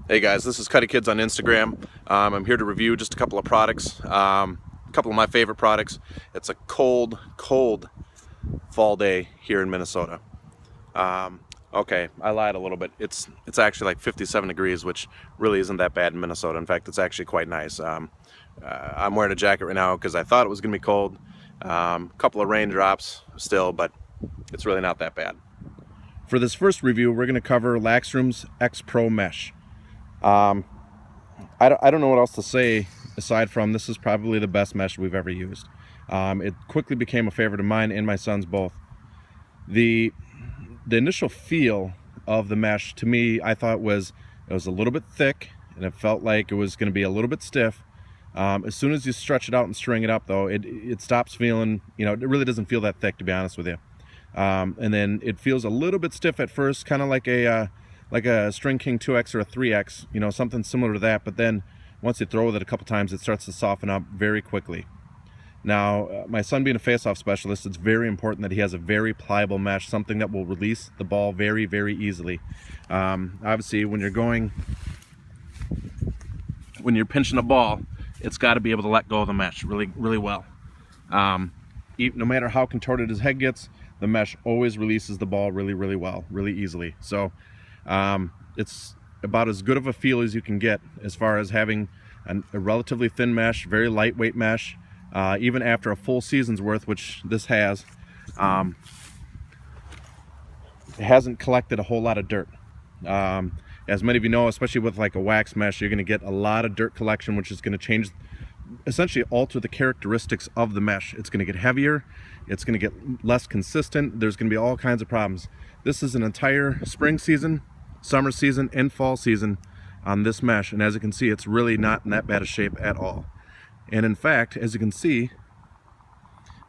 Hey guys, this is Cuddy Kids on Instagram. I'm here to review just a couple of products, a couple of my favorite products. It's a cold fall day here in Minnesota. Okay, I lied a little bit. It's actually like 57 degrees, which really isn't that bad in Minnesota. In fact, it's actually quite nice. I'm wearing a jacket right now because I thought it was going to be cold. A couple of raindrops still, but it's really not that bad. For this first review, we're going to cover LaxRoom's X Pro Mesh. I don't know what else to say aside from this is probably the best mesh we've ever used. It quickly became a favorite of mine and my son's both. The initial feel of the mesh to me, I thought it was a little bit thick and it felt like it was going to be a little bit stiff. As soon as you stretch it out and string it up though, it stops feeling, you know, it really doesn't feel that thick, to be honest with you. And then it feels a little bit stiff at first, kind of like a String King 2X or a 3X, you know, something similar to that. But then once you throw with it a couple times, it starts to soften up very quickly. Now, my son being a face-off specialist, it's very important that he has a very pliable mesh, something that will release the ball very, very easily. Obviously, when you're pinching a ball, it's got to be able to let go of the mesh really, really well. No matter how contorted his head gets, the mesh always releases the ball really, really well, really easily. So it's about as good of a feel as you can get as far as having a relatively thin mesh, very lightweight mesh, even after a full season's worth, which this has. It hasn't collected a whole lot of dirt. As many of you know, especially with like a wax mesh, you're going to get a lot of dirt collection, which is going to essentially alter the characteristics of the mesh. It's going to get heavier, it's going to get less consistent, there's going to be all kinds of problems. This is an entire spring season, summer season, and fall season on this mesh, and as you can see, it's really not in that bad a shape at all. And in fact, as you can see,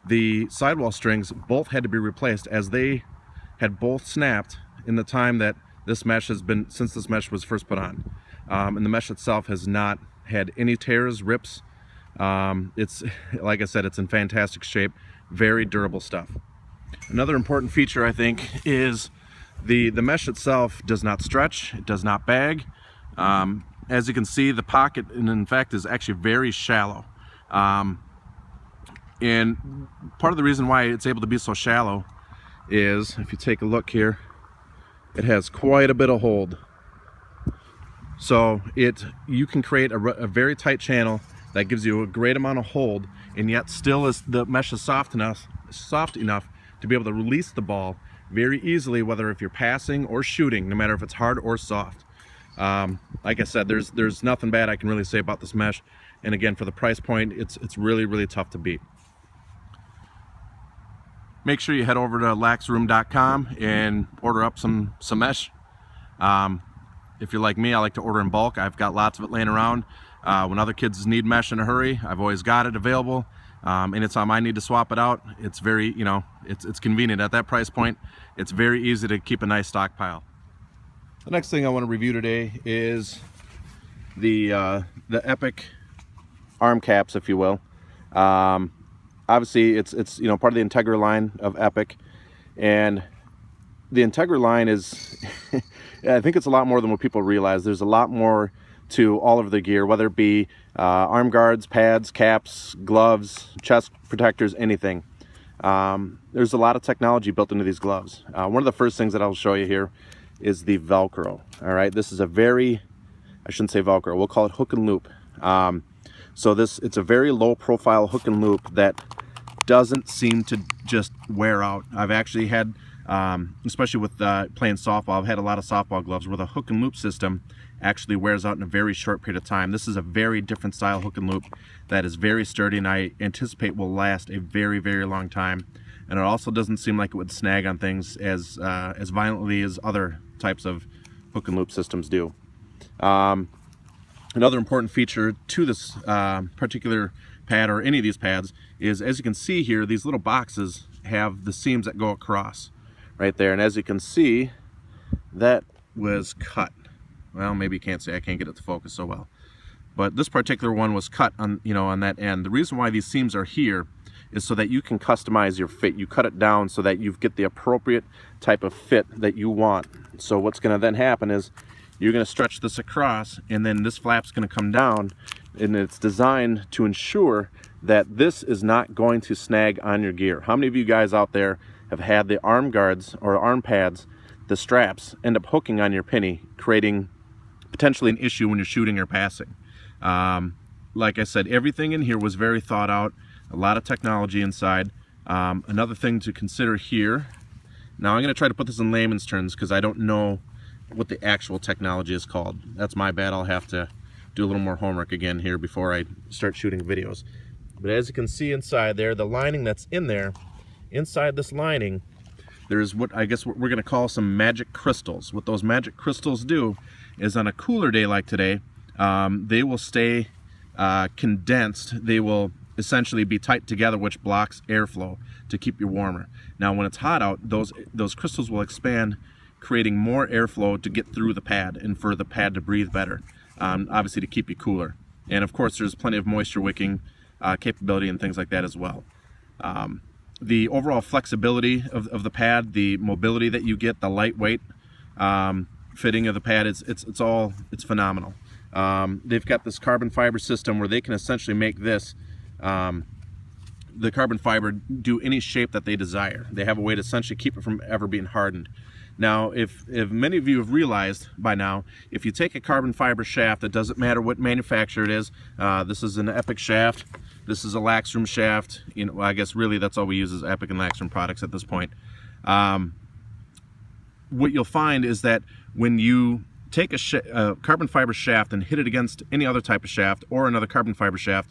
the sidewall strings both had to be replaced, as they had both snapped in the time that this mesh has been, since this mesh was first put on. And the mesh itself has not had any tears, rips. It's, like I said, it's in fantastic shape, very durable stuff. Another important feature, I think, is the mesh itself does not stretch, it does not bag. As you can see, the pocket, and in fact, is actually very shallow. And part of the reason why it's able to be so shallow is, if you take a look here, it has quite a bit of hold. So you can create a very tight channel that gives you a great amount of hold, and yet still the mesh is soft enough to be able to release the ball very easily, whether if you're passing or shooting, no matter if it's hard or soft. Like I said, there's nothing bad I can really say about this mesh, and again, for the price point, it's really, really tough to beat. Make sure you head over to LaxRoom.com and order up some mesh. If you're like me, I like to order in bulk. I've got lots of it laying around. When other kids need mesh in a hurry, I've always got it available. Anytime I need to swap it out, it's very, you know, it's convenient at that price point. It's very easy to keep a nice stockpile. The next thing I want to review today is the Epoch arm caps, if you will. Obviously, it's you know, part of the Integra line of Epoch, and the Integra line is I think it's a lot more than what people realize. There's a lot more to all of the gear, whether it be arm guards, pads, caps, gloves, chest protectors, anything. There's a lot of technology built into these gloves. One of the first things that I'll show you here is the Velcro. All right, this is I shouldn't say Velcro, we'll call it hook and loop. So it's a very low profile hook and loop that doesn't seem to just wear out. I've actually had, especially with playing softball, I've had a lot of softball gloves where the hook and loop system actually wears out in a very short period of time. This is a very different style hook and loop that is very sturdy, and I anticipate will last a very, very long time. And it also doesn't seem like it would snag on things as violently as other types of hook and loop systems do. Another important feature to this particular pad, or any of these pads, is, as you can see here, these little boxes have the seams that go across right there. And as you can see, that was cut. Well, maybe you can't see, I can't get it to focus so well. But this particular one was cut on, you know, on that end. The reason why these seams are here is so that you can customize your fit. You cut it down so that you get the appropriate type of fit that you want. So what's going to then happen is you're going to stretch this across, and then this flap's going to come down, and it's designed to ensure that this is not going to snag on your gear. How many of you guys out there have had the arm guards or arm pads, the straps, end up hooking on your penny, creating potentially an issue when you're shooting or passing? Like I said, everything in here was very thought out, a lot of technology inside. Another thing to consider here, now I'm going to try to put this in layman's terms because I don't know what the actual technology is called. That's my bad. I'll have to do a little more homework again here before I start shooting videos. But as you can see inside there, the lining that's in there, inside this lining, there's what I guess what we're going to call some magic crystals. What those magic crystals do is on a cooler day like today, they will stay condensed. They will essentially be tight together, which blocks airflow to keep you warmer. Now when it's hot out, those crystals will expand, creating more airflow to get through the pad and for the pad to breathe better, obviously to keep you cooler. And of course there's plenty of moisture wicking capability and things like that as well. The overall flexibility of the pad, the mobility that you get, the lightweight fitting of the pad, it's phenomenal. They've got this carbon fiber system where they can essentially make this the carbon fiber do any shape that they desire. They have a way to essentially keep it from ever being hardened. Now, if many of you have realized by now, if you take a carbon fiber shaft, it doesn't matter what manufacturer it is. This is an Epoch shaft. This is a LaxRoom shaft. You know, I guess really that's all we use is Epoch and LaxRoom products at this point. What you'll find is that when you take a carbon fiber shaft and hit it against any other type of shaft or another carbon fiber shaft,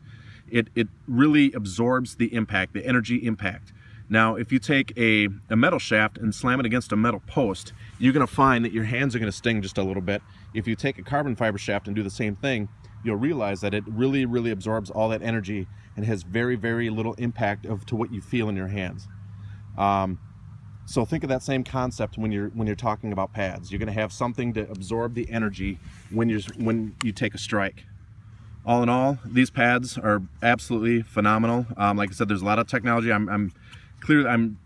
it really absorbs the impact, the energy impact. Now, if you take a metal shaft and slam it against a metal post, you're going to find that your hands are going to sting just a little bit. If you take a carbon fiber shaft and do the same thing, you'll realize that it really, really absorbs all that energy and has very, very little impact to what you feel in your hands. So think of that same concept when you're talking about pads. You're going to have something to absorb the energy when you take a strike. All in all, these pads are absolutely phenomenal. Like I said, there's a lot of technology. I'm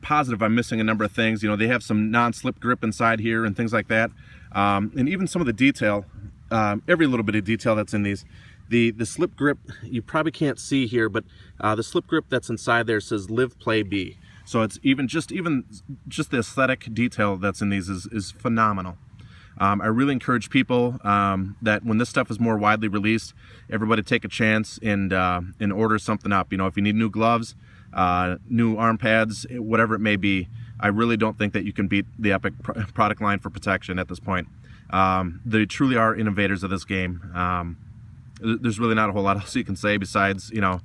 positive I'm missing a number of things. You know, they have some non-slip grip inside here and things like that. And even some of the detail, every little bit of detail that's in these. The slip grip, you probably can't see here, but the slip grip that's inside there says LivePlayBe. So it's just the aesthetic detail that's in these is phenomenal. I really encourage people that when this stuff is more widely released, everybody take a chance and order something up. You know, if you need new gloves, new arm pads, whatever it may be, I really don't think that you can beat the Epoch product line for protection at this point. They truly are innovators of this game. There's really not a whole lot else you can say besides, you know,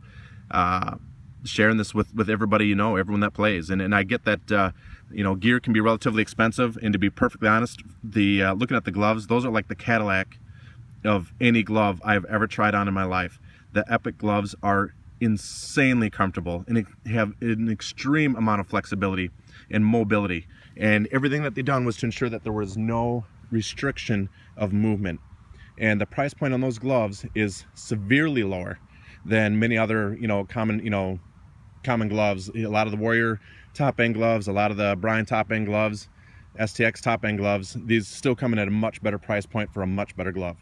sharing this with everybody, you know, everyone that plays. And I get that, you know, gear can be relatively expensive, and to be perfectly honest, looking at the gloves, those are like the Cadillac of any glove I've ever tried on in my life. The Epoch gloves are insanely comfortable and have an extreme amount of flexibility and mobility, and everything that they've done was to ensure that there was no restriction of movement. And the price point on those gloves is severely lower than many other, you know, common gloves. A lot of the Warrior top end gloves, a lot of the Brian top end gloves, STX top end gloves, these still come in at a much better price point for a much better glove.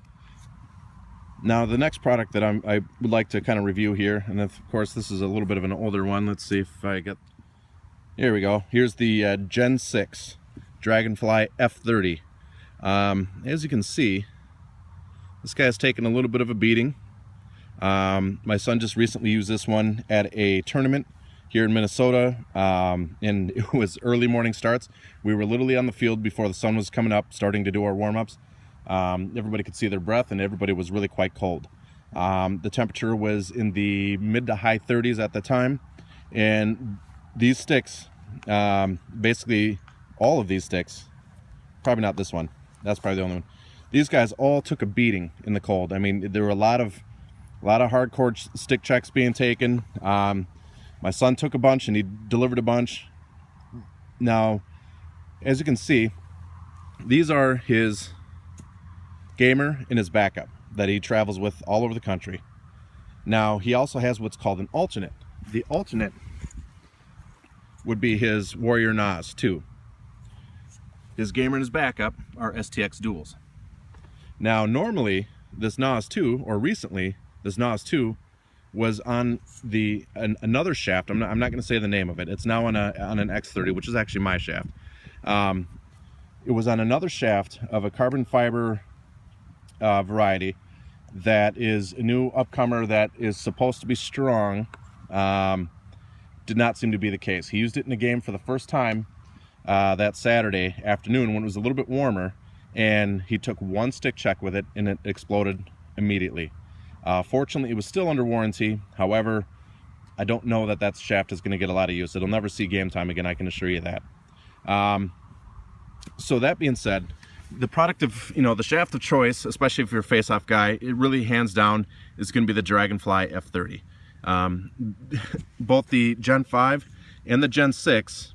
Now the next product that I would like to kind of review here, and of course this is a little bit of an older one. Let's see if I get, here we go. Here's the Gen 6 Dragonfly F30. As you can see, this guy has taken a little bit of a beating. My son just recently used this one at a tournament here in Minnesota, and it was early morning starts. We were literally on the field before the sun was coming up, starting to do our warm-ups. Everybody could see their breath, and everybody was really quite cold. The temperature was in the mid to high 30s at the time, and these sticks, basically all of these sticks, probably not this one, that's probably the only one, these guys all took a beating in the cold. I mean, there were a lot of hardcore stick checks being taken. My son took a bunch and he delivered a bunch. Now, as you can see, these are his gamer and his backup that he travels with all over the country. Now, he also has what's called an alternate. The alternate would be his Warrior Nas 2. His gamer and his backup are STX duals. Now normally this NAS 2, or recently this NAS 2, was on another shaft. I'm not going to say the name of it. It's now on an X30, which is actually my shaft. It was on another shaft of a carbon fiber variety that is a new upcomer that is supposed to be strong. Did not seem to be the case. He used it in a game for the first time that Saturday afternoon when it was a little bit warmer, and he took one stick check with it and it exploded immediately. Fortunately, it was still under warranty. However, I don't know that shaft is going to get a lot of use. It'll never see game time again, I can assure you that. So that being said, the product of, the shaft of choice, especially if you're a face-off guy, it really hands down is going to be the Dragonfly F30. Both the Gen 5 and the Gen 6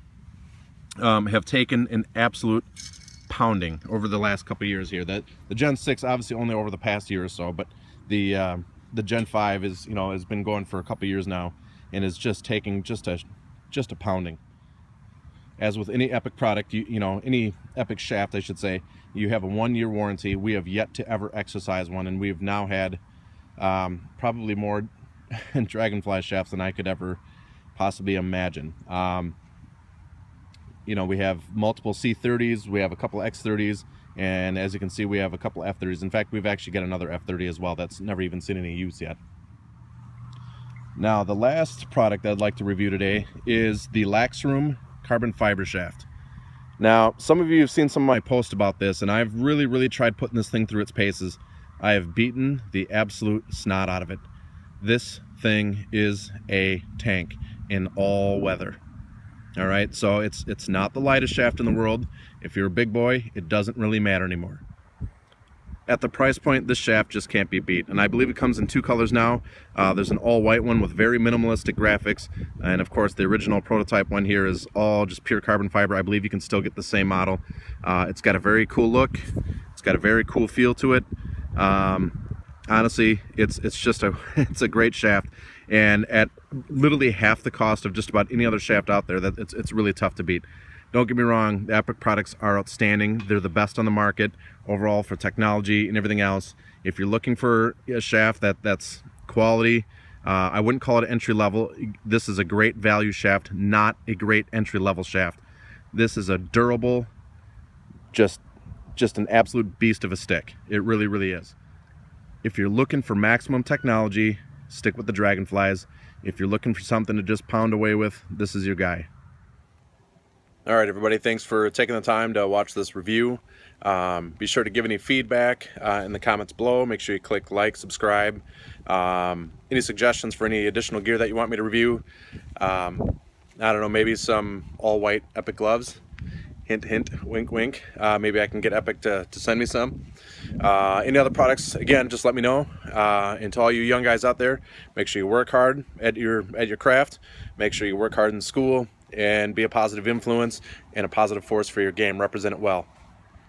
have taken an absolute pounding over the last couple of years here. The Gen 6 obviously only over the past year or so, but the Gen 5 is, has been going for a couple of years now and is just taking just a pounding. As with any Epoch product, any Epoch shaft, I should say, you have a 1-year warranty. We have yet to ever exercise one, and we've now had probably more Dragonfly shafts than I could ever possibly imagine. We have multiple C30s, we have a couple X30s, and as you can see, we have a couple F30s. In fact, we've actually got another F30 as well that's never even seen any use yet. Now, the last product I'd like to review today is the LaxRoom carbon fiber shaft. Now, some of you have seen some of my posts about this, and I've really tried putting this thing through its paces. I have beaten the absolute snot out of it. This thing is a tank in all weather. All right, so it's not the lightest shaft in the world. If you're a big boy, it doesn't really matter anymore. At the price point, this shaft just can't be beat, and I believe it comes in 2 colors now. There's an all-white one with very minimalistic graphics, and of course the original prototype one here is all just pure carbon fiber. I believe you can still get the same model. It's got a very cool look. It's got a very cool feel to it. Honestly, it's just it's a great shaft, and at literally half the cost of just about any other shaft out there, it's really tough to beat. Don't get me wrong, the Epoch products are outstanding. They're the best on the market overall for technology and everything else. If you're looking for a shaft that's quality, I wouldn't call it entry level. This is a great value shaft, not a great entry level shaft. This is a durable, just an absolute beast of a stick. It really is. If you're looking for maximum technology, stick with the Dragonflies. If you're looking for something to just pound away with, this is your guy. All right, everybody, thanks for taking the time to watch this review. Be sure to give any feedback in the comments below. Make sure you click like, subscribe. Any suggestions for any additional gear that you want me to review? I don't know, maybe some all-white Epoch gloves. Hint, hint, wink, wink. Maybe I can get Epoch to send me some. Any other products, again, just let me know. And to all you young guys out there, make sure you work hard at your craft. Make sure you work hard in school and be a positive influence and a positive force for your game. Represent it well.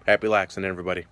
Happy laxing, everybody.